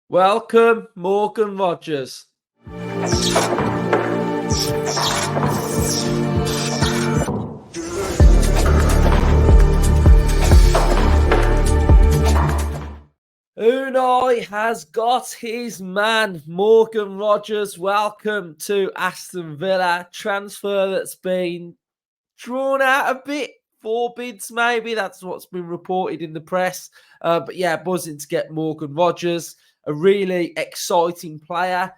Welcome, Morgan Rogers. Unai has got his man, Morgan Rogers. Welcome to Aston Villa. Transfer that's been drawn out a bit. 4 bids, maybe. That's what's been reported in the press. But yeah, buzzing to get Morgan Rogers, a really exciting player.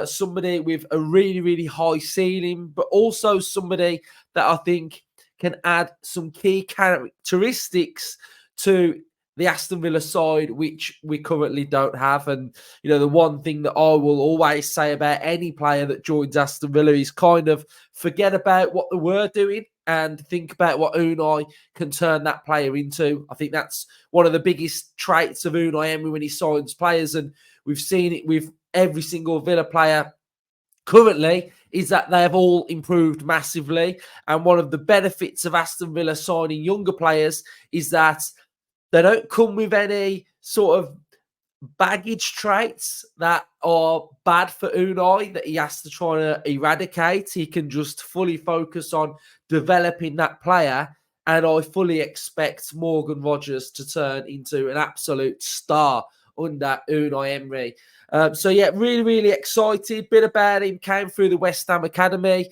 Somebody with a really, really high ceiling, but also somebody that I think can add some key characteristics to the Aston Villa side, which we currently don't have. And, the one thing that I will always say about any player that joins Aston Villa is kind of forget about what they were doing and think about what Unai can turn that player into. I think that's one of the biggest traits of Unai Emery when he signs players. And we've seen it with every single Villa player currently, is that they have all improved massively. And one of the benefits of Aston Villa signing younger players is that they don't come with any sort of baggage traits that are bad for Unai that he has to try to eradicate. He can just fully focus on developing that player. And I fully expect Morgan Rogers to turn into an absolute star under Unai Emery. So yeah, really, really excited. Bit about him, came through the West Ham Academy,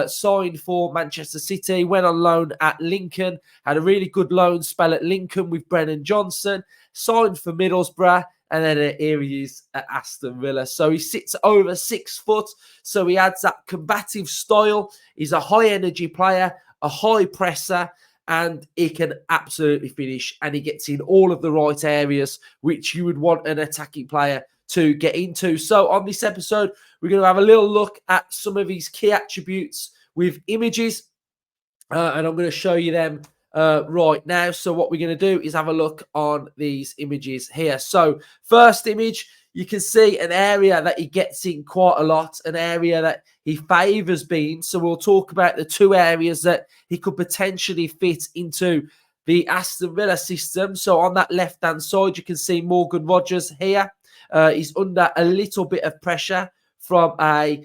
signed for Manchester City, went on loan at Lincoln, had a really good loan spell at Lincoln with Brennan Johnson, signed for Middlesbrough, and then here he is at Aston Villa. So he sits over 6 foot, so he adds that combative style. He's a high energy player, a high presser, and he can absolutely finish, and he gets in all of the right areas which you would want an attacking player to get into. So on this episode, we're going to have a little look at some of his key attributes with images, and I'm going to show you them right now. So what we're going to do is have a look on these images here. So first image, you can see an area that he gets in quite a lot, an area that he favours being. So we'll talk about the 2 areas that he could potentially fit into the Aston Villa system. So on that left-hand side, you can see Morgan Rogers here. He's under a little bit of pressure from a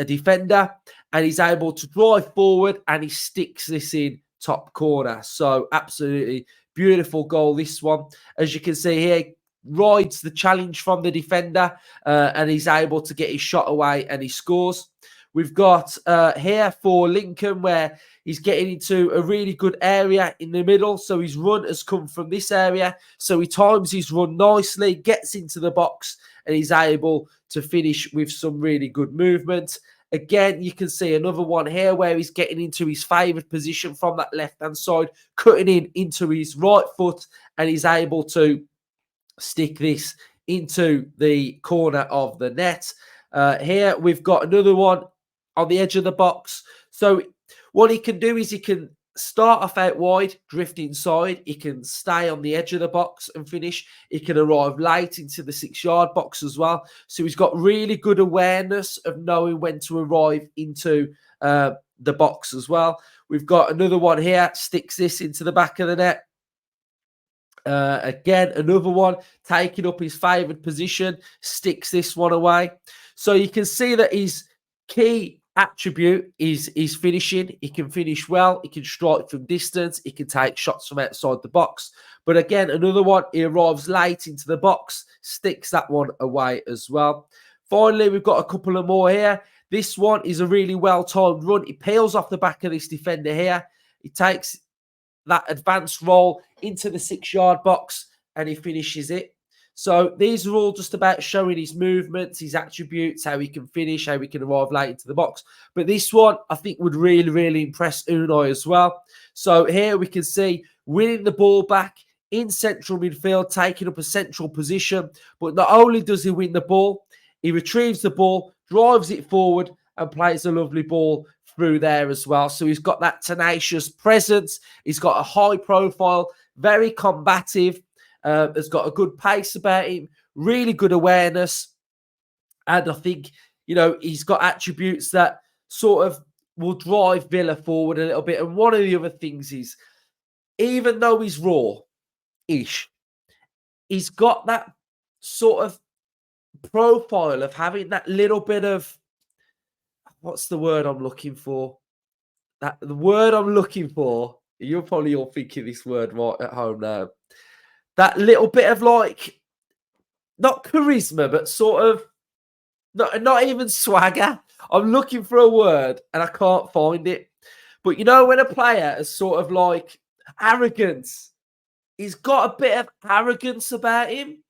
defender, and he's able to drive forward, and he sticks this in top corner. So absolutely beautiful goal, this one. As you can see here, rides the challenge from the defender, and he's able to get his shot away, and he scores. We've got here for Lincoln, where he's getting into a really good area in the middle. So his run has come from this area. So he times his run nicely, gets into the box, and he's able to finish with some really good movement. Again, you can see another one here where he's getting into his favoured position from that left-hand side, cutting in into his right foot, and he's able to stick this into the corner of the net. Here we've got another one on the edge of the box. So what he can do is he can start off out wide, drift inside. He can stay on the edge of the box and finish. He can arrive late into the 6-yard box as well. So he's got really good awareness of knowing when to arrive into the box as well. We've got another one here, sticks this into the back of the net. Again, another one taking up his favoured position, sticks this one away. So you can see that his key attribute is finishing. He can finish well. He can strike from distance. He can take shots from outside the box. But again, another one, he arrives late into the box, sticks that one away as well. Finally, we've got a couple of more here. This one is a really well-timed run. He peels off the back of this defender here. He takes that advanced roll into the 6-yard box, and he finishes it. So these are all just about showing his movements, his attributes, how he can finish, how he can arrive late into the box. But this one, I think, would really, really impress Unai as well. So here we can see winning the ball back in central midfield, taking up a central position. But not only does he win the ball, he retrieves the ball, drives it forward, and plays a lovely ball through there as well. So he's got that tenacious presence. He's got a high profile, very combative, has got a good pace about him, really good awareness. And I think, he's got attributes that sort of will drive Villa forward a little bit. And one of the other things is, even though he's raw-ish, he's got that sort of profile of having that little bit of, what's the word I'm looking for? The word I'm looking for, you're probably all thinking this word right at home now. That little bit of like, not charisma, but sort of not even swagger. I'm looking for a word and I can't find it. But you know, when a player is sort of like arrogance, he's got a bit of arrogance about him,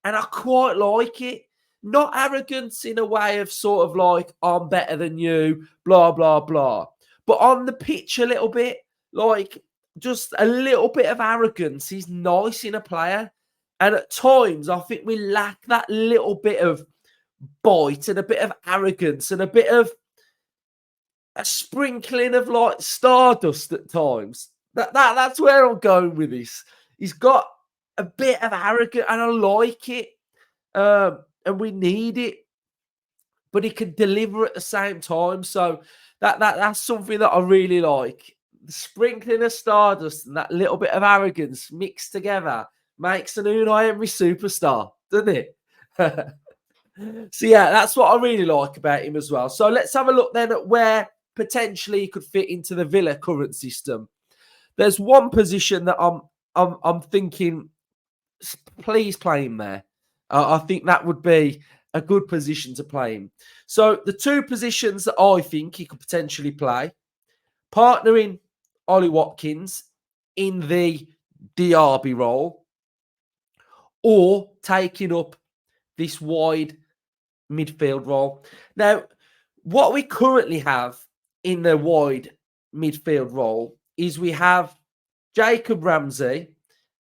and I quite like it. Not arrogance in a way of sort of like, I'm better than you, blah, blah, blah. But on the pitch a little bit, like just a little bit of arrogance is nice in a player. And at times, I think we lack that little bit of bite and a bit of arrogance and a bit of a sprinkling of like stardust at times. That's where I'm going with this. He's got a bit of arrogance, and I like it. And we need it, but he can deliver at the same time. So that's something that I really like. The sprinkling of stardust and that little bit of arrogance mixed together makes an Unai Emery superstar, doesn't it? So yeah, that's what I really like about him as well. So let's have a look then at where potentially he could fit into the Villa current system. There's one position that I'm thinking, please play him there. I think that would be a good position to play him. So the two positions that I think he could potentially play, partnering Ollie Watkins in the Diaby role, or taking up this wide midfield role. Now, what we currently have in the wide midfield role is we have Jacob Ramsey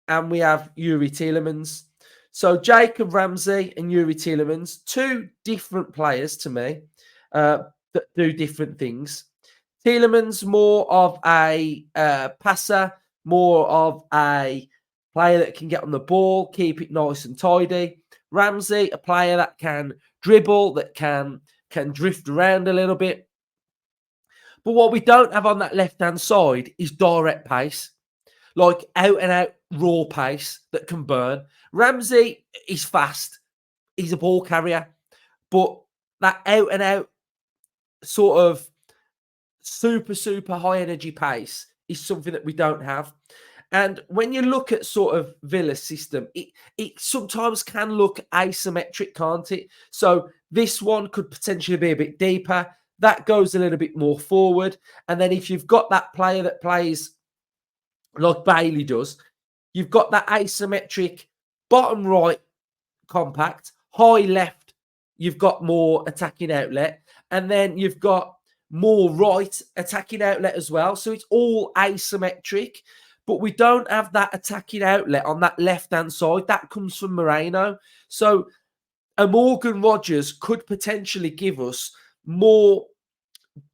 and we have Yuri Tielemans. So Jacob Ramsey and Yuri Tielemans, two different players to me that do different things. Tielemans more of a passer, more of a player that can get on the ball, keep it nice and tidy. Ramsey, a player that can dribble, that can drift around a little bit. But what we don't have on that left-hand side is direct pace, like out-and-out raw pace that can burn. Ramsey is fast. He's a ball carrier. But that out-and-out sort of super high-energy pace is something that we don't have. And when you look at sort of Villa's system, it sometimes can look asymmetric, can't it? So this one could potentially be a bit deeper. That goes a little bit more forward. And then if you've got that player that plays like Bailey does, you've got that asymmetric bottom right compact, high left, you've got more attacking outlet. And then you've got more right attacking outlet as well. So it's all asymmetric. But we don't have that attacking outlet on that left-hand side. That comes from Moreno. So a Morgan Rogers could potentially give us more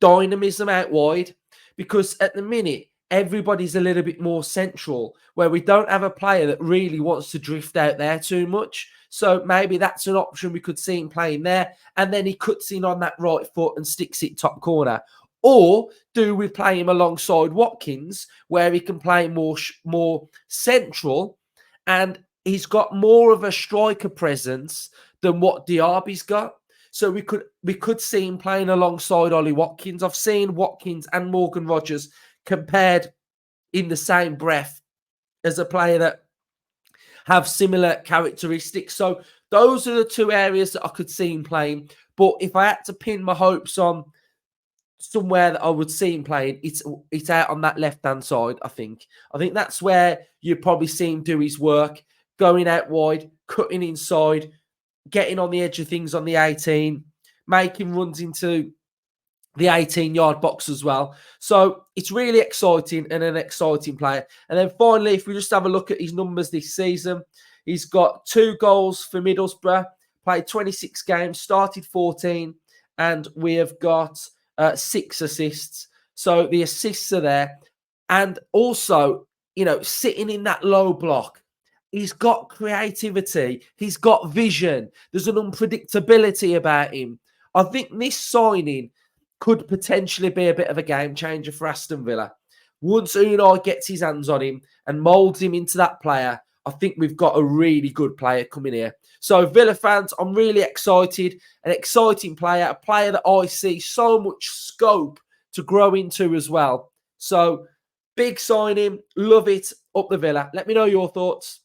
dynamism out wide, because at the minute, everybody's a little bit more central, where we don't have a player that really wants to drift out there too much. So maybe that's an option we could see him playing there. And then he cuts in on that right foot and sticks it top corner. Or do we play him alongside Watkins, where he can play more central, and he's got more of a striker presence than what Diaby's got? So we could see him playing alongside Ollie Watkins. I've seen Watkins and Morgan Rogers compared in the same breath as a player that have similar characteristics. So those are the two areas that I could see him playing. But if I had to pin my hopes on somewhere that I would see him playing, it's out on that left-hand side, I think. I think that's where you probably see him do his work, going out wide, cutting inside, getting on the edge of things on the 18, making runs into the 18-yard box as well. So it's really exciting and an exciting player. And then finally, if we just have a look at his numbers this season, he's got 2 goals for Middlesbrough, played 26 games, started 14, and we have got 6 assists. So the assists are there. And also, sitting in that low block, he's got creativity. He's got vision. There's an unpredictability about him. I think this signing could potentially be a bit of a game changer for Aston Villa. Once Unai gets his hands on him and moulds him into that player, I think we've got a really good player coming here. So Villa fans, I'm really excited. An exciting player, a player that I see so much scope to grow into as well. So big signing, love it, up the Villa. Let me know your thoughts.